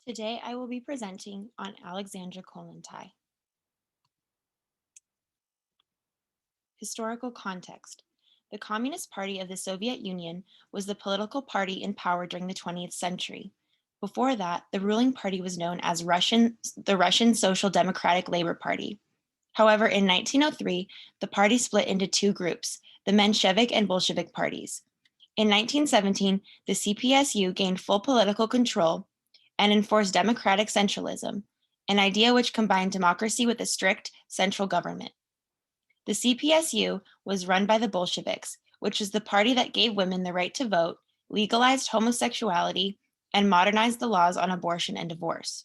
Today I will be presenting on Alexandra Kollontai. Historical context. The Communist Party of the Soviet Union was the political party in power during the 20th century. Before that, the ruling party was known as the Russian Social Democratic Labor Party. However, in 1903, the party split into two groups, the Menshevik and Bolshevik parties. In 1917, the CPSU gained full political control and enforced democratic centralism, an idea which combined democracy with a strict central government. The CPSU was run by the Bolsheviks, which is the party that gave women the right to vote, legalized homosexuality, and modernized the laws on abortion and divorce.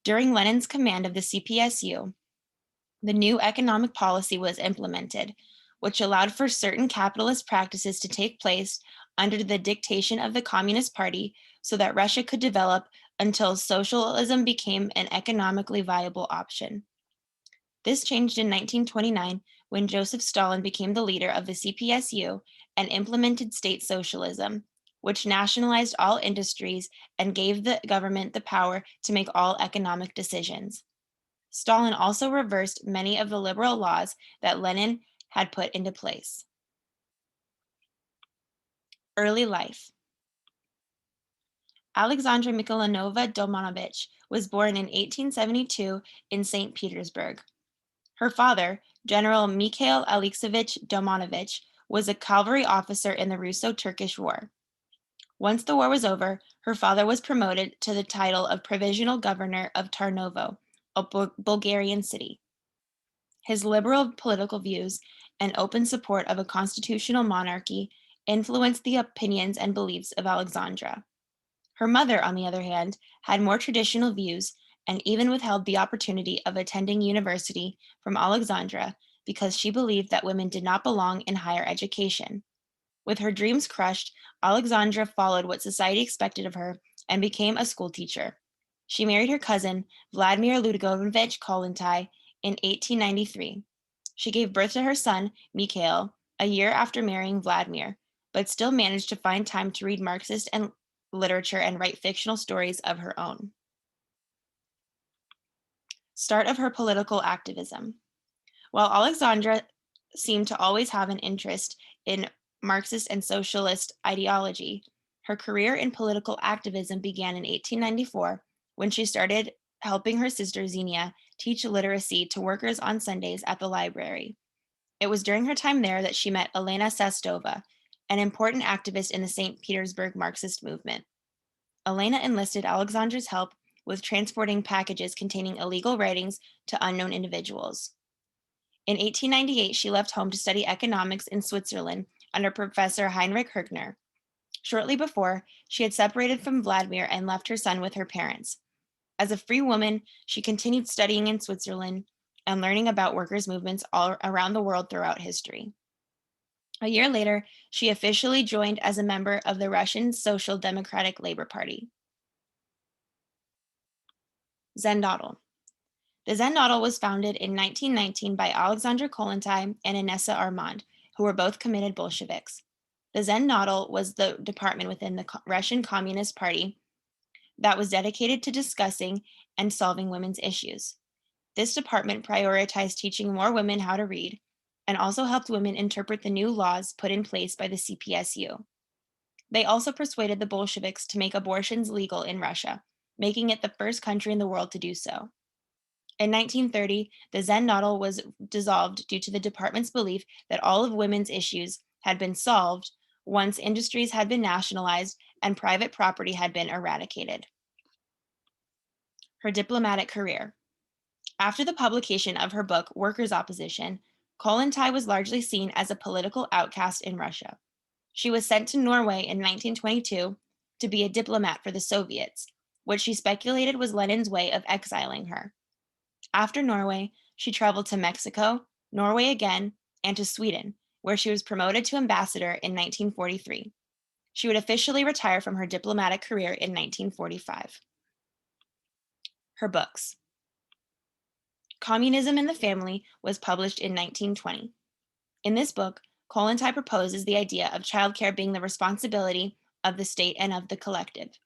During Lenin's command of the CPSU, the new economic policy was implemented, which allowed for certain capitalist practices to take place under the dictation of the Communist Party so that Russia could develop until socialism became an economically viable option. This changed in 1929 when Joseph Stalin became the leader of the CPSU and implemented state socialism, which nationalized all industries and gave the government the power to make all economic decisions. Stalin also reversed many of the liberal laws that Lenin had put into place. Early life. Alexandra Mikhailovna Domanovich was born in 1872 in St. Petersburg. Her father, General Mikhail Alexeyevich Domanovich, was a cavalry officer in the Russo-Turkish War. Once the war was over, her father was promoted to the title of Provisional Governor of Tarnovo, a Bulgarian city. His liberal political views and open support of a constitutional monarchy influenced the opinions and beliefs of Alexandra. Her mother, on the other hand, had more traditional views and even withheld the opportunity of attending university from Alexandra because she believed that women did not belong in higher education. With her dreams crushed, Alexandra followed what society expected of her and became a school teacher. She married her cousin, Vladimir Ludovikovich Kollontai, in 1893. She gave birth to her son, Mikhail, a year after marrying Vladimir, but still managed to find time to read Marxist and literature and write fictional stories of her own. Start of her political activism. While Alexandra seemed to always have an interest in Marxist and socialist ideology, her career in political activism began in 1894 when she started helping her sister Xenia teach literacy to workers on Sundays at the library. It was during her time there that she met Elena Sastova, an important activist in the St. Petersburg Marxist movement. Elena enlisted Alexandra's help with transporting packages containing illegal writings to unknown individuals. In 1898, she left home to study economics in Switzerland under Professor Heinrich Herkner. Shortly before, she had separated from Vladimir and left her son with her parents. As a free woman, she continued studying in Switzerland and learning about workers' movements all around the world throughout history. A year later, she officially joined as a member of the Russian Social Democratic Labor Party. Zendotl. The Zendotl was founded in 1919 by Alexandra Kollontai and Inessa Armand, who were both committed Bolsheviks. The Zendotl was the department within the Russian Communist Party that was dedicated to discussing and solving women's issues. This department prioritized teaching more women how to read and also helped women interpret the new laws put in place by the CPSU. They also persuaded the Bolsheviks to make abortions legal in Russia, making it the first country in the world to do so. In 1930, the Zendotl was dissolved due to the department's belief that all of women's issues had been solved once industries had been nationalized and private property had been eradicated. Her diplomatic career. After the publication of her book, Workers' Opposition, Kollontai was largely seen as a political outcast in Russia. She was sent to Norway in 1922 to be a diplomat for the Soviets, which she speculated was Lenin's way of exiling her. After Norway, she traveled to Mexico, Norway again, and to Sweden, where she was promoted to ambassador in 1943. She would officially retire from her diplomatic career in 1945. Her books. Communism in the Family was published in 1920. In this book, Kollontai proposes the idea of childcare being the responsibility of the state and of the collective.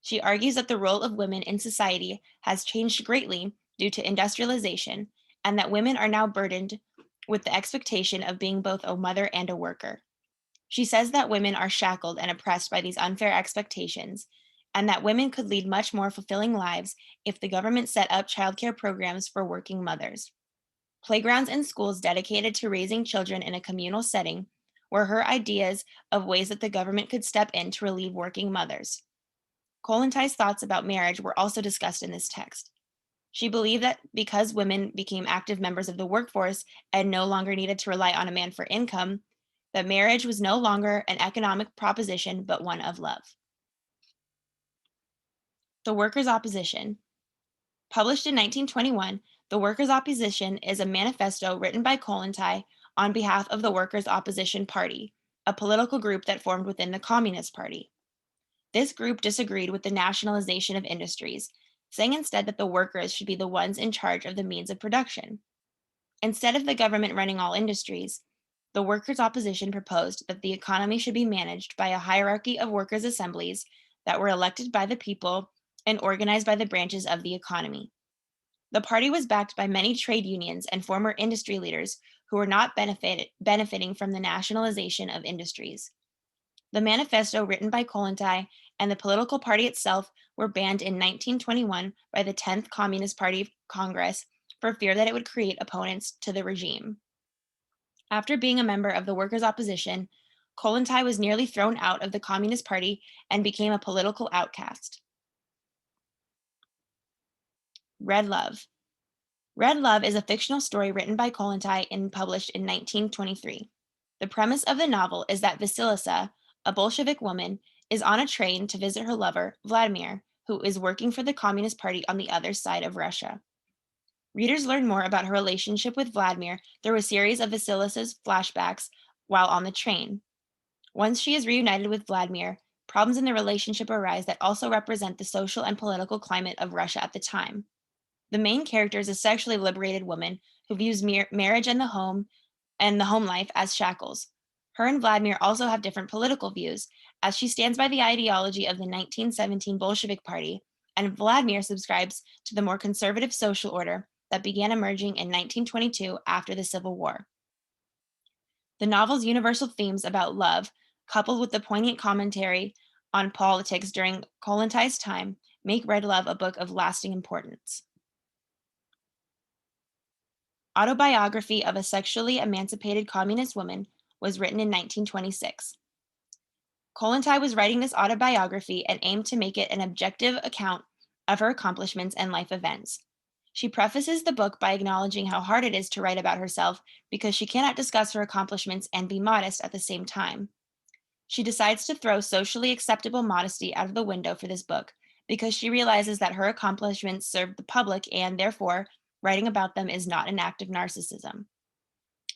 She argues that the role of women in society has changed greatly due to industrialization, and that women are now burdened with the expectation of being both a mother and a worker. She says that women are shackled and oppressed by these unfair expectations, and that women could lead much more fulfilling lives if the government set up childcare programs for working mothers. Playgrounds and schools dedicated to raising children in a communal setting were her ideas of ways that the government could step in to relieve working mothers. Kollontai's thoughts about marriage were also discussed in this text. She believed that because women became active members of the workforce and no longer needed to rely on a man for income, that marriage was no longer an economic proposition but one of love. The Workers' Opposition. Published in 1921, The Workers' Opposition is a manifesto written by Kollontai on behalf of the Workers' Opposition Party, a political group that formed within the Communist Party. This group disagreed with the nationalization of industries, saying instead that the workers should be the ones in charge of the means of production. Instead of the government running all industries, the workers' opposition proposed that the economy should be managed by a hierarchy of workers' assemblies that were elected by the people and organized by the branches of the economy. The party was backed by many trade unions and former industry leaders who were not benefiting from the nationalization of industries. The manifesto written by Kollontai and the political party itself were banned in 1921 by the 10th Communist Party Congress for fear that it would create opponents to the regime. After being a member of the workers' opposition, Kollontai was nearly thrown out of the Communist Party and became a political outcast. Red Love. Red Love is a fictional story written by Kollontai and published in 1923. The premise of the novel is that Vasilisa, a Bolshevik woman, is on a train to visit her lover, Vladimir, who is working for the Communist Party on the other side of Russia. Readers learn more about her relationship with Vladimir through a series of Vasilisa's flashbacks while on the train. Once she is reunited with Vladimir, problems in the relationship arise that also represent the social and political climate of Russia at the time. The main character is a sexually liberated woman who views marriage and the home life as shackles. Her and Vladimir also have different political views, as she stands by the ideology of the 1917 Bolshevik Party, and Vladimir subscribes to the more conservative social order that began emerging in 1922 after the Civil War. The novel's universal themes about love, coupled with the poignant commentary on politics during Kollontai's time, make Red Love a book of lasting importance. Autobiography of a Sexually Emancipated Communist Woman was written in 1926. Kollontai was writing this autobiography and aimed to make it an objective account of her accomplishments and life events. She prefaces the book by acknowledging how hard it is to write about herself because she cannot discuss her accomplishments and be modest at the same time. She decides to throw socially acceptable modesty out of the window for this book because she realizes that her accomplishments serve the public and, therefore, writing about them is not an act of narcissism.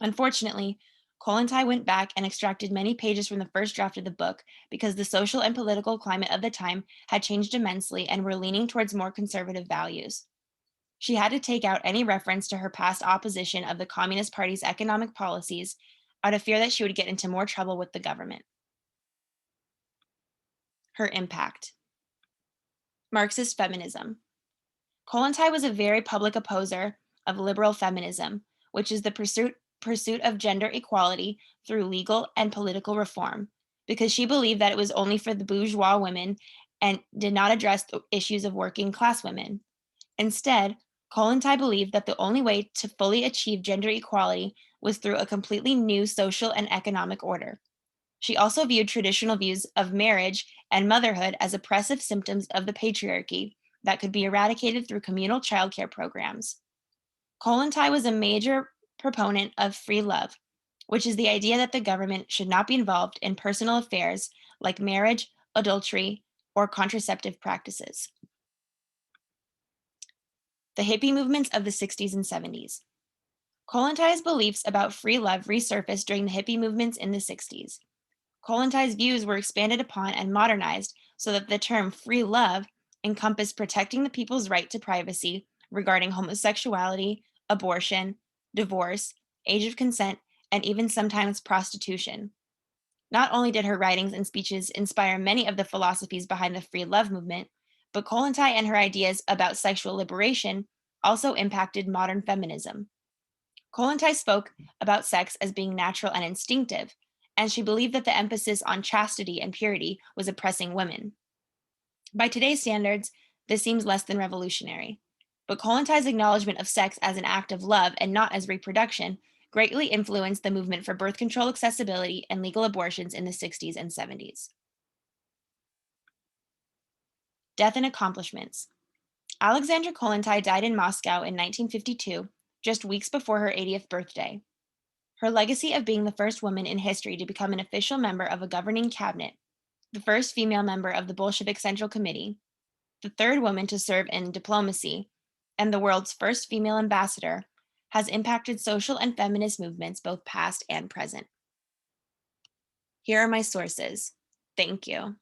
Unfortunately, Kollontai went back and extracted many pages from the first draft of the book because the social and political climate of the time had changed immensely and were leaning towards more conservative values. She had to take out any reference to her past opposition of the Communist Party's economic policies out of fear that she would get into more trouble with the government. Her impact. Marxist feminism. Kollontai was a very public opposer of liberal feminism, which is the pursuit of gender equality through legal and political reform, because she believed that it was only for the bourgeois women and did not address the issues of working class women. Instead, Kollontai believed that the only way to fully achieve gender equality was through a completely new social and economic order. She also viewed traditional views of marriage and motherhood as oppressive symptoms of the patriarchy that could be eradicated through communal childcare programs. Kollontai was a major proponent of free love, which is the idea that the government should not be involved in personal affairs like marriage, adultery, or contraceptive practices. The hippie movements of the 60s and 70s. Kollontai's beliefs about free love resurfaced during the hippie movements in the 60s. Kollontai's views were expanded upon and modernized so that the term free love encompassed protecting the people's right to privacy regarding homosexuality, abortion, divorce, age of consent, and even sometimes prostitution. Not only did her writings and speeches inspire many of the philosophies behind the free love movement, But Kollontai and her ideas about sexual liberation also impacted modern feminism. Kollontai spoke about sex as being natural and instinctive, and she believed that the emphasis on chastity and purity was oppressing women. By today's standards, this seems less than revolutionary. But Kollontai's acknowledgement of sex as an act of love and not as reproduction greatly influenced the movement for birth control accessibility and legal abortions in the 60s and 70s. Death and accomplishments. Alexandra Kollontai died in Moscow in 1952, just weeks before her 80th birthday. Her legacy of being the first woman in history to become an official member of a governing cabinet, the first female member of the Bolshevik Central Committee, the third woman to serve in diplomacy, and the world's first female ambassador, has impacted social and feminist movements both past and present. Here are my sources. Thank you.